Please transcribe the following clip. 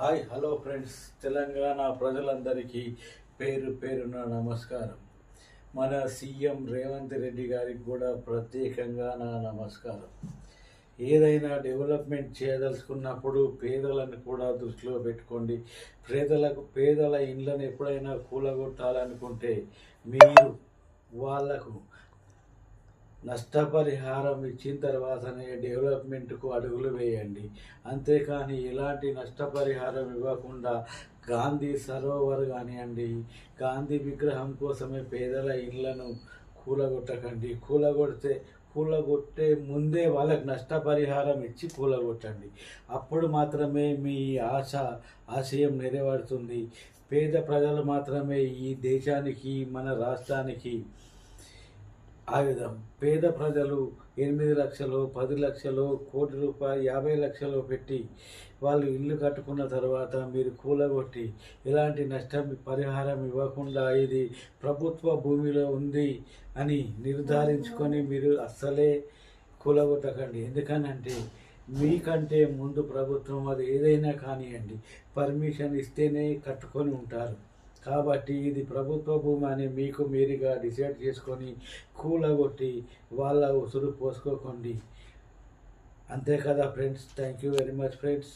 Hi hello friends, Telangana ప్రజలందరికీ పేరు పేరున నమస్కారం. మన సీఎం రేవంత్ రెడ్డి గారికి కూడా ప్రత్యేకంగా నా నమస్కారం. ఏదైనా డెవలప్మెంట్ చేయదలుచుకున్నప్పుడు పేదలను కూడా దృష్టిలో పెట్టుకోండి. పేదల ఇండ్లను ఎప్పుడైనా కూలగొట్టాలనుకుంటే మీరు వాళ్లకు నష్టపరిహారం ఇచ్చిన తర్వాతనే డెవలప్మెంట్కు అడుగులు వేయండి. అంతేకాని ఎలాంటి నష్టపరిహారం ఇవ్వకుండా గాంధీ సరోవర్ కానివ్వండి, గాంధీ విగ్రహం కోసమే పేదల ఇళ్లను కూలగొట్టకండి. కూలగొట్టే ముందే వాళ్ళకి నష్టపరిహారం ఇచ్చి కూలగొట్టండి. అప్పుడు మాత్రమే మీ ఆశయం నెరవేరుతుంది. పేద ప్రజలు మాత్రమే ఈ దేశానికి, మన రాష్ట్రానికి ఆయుధం. పేద ప్రజలు 8 లక్షలు, 10 లక్షలు, కోటి రూపాయలు, 50 లక్షలు పెట్టి వాళ్ళు ఇల్లు కట్టుకున్న తర్వాత మీరు కూలగొట్టి ఎలాంటి పరిహారం ఇవ్వకుండా ఇది ప్రభుత్వ భూమిలో ఉంది అని నిర్ధారించుకొని మీరు అస్సలే కూలగొట్టకండి. ఎందుకనంటే మీకంటే ముందు ప్రభుత్వం అది ఏదైనా కానివ్వండి పర్మిషన్ ఇస్తేనే కట్టుకొని ఉంటారు. కాబట్టి ఇది ప్రభుత్వ భూమి అని మీకు మీరుగా డిసైడ్ చేసుకొని కూలగొట్టి వాళ్ళ ఉసురు పోసుకోకండి. అంతే కదా friends. Thank you very much friends.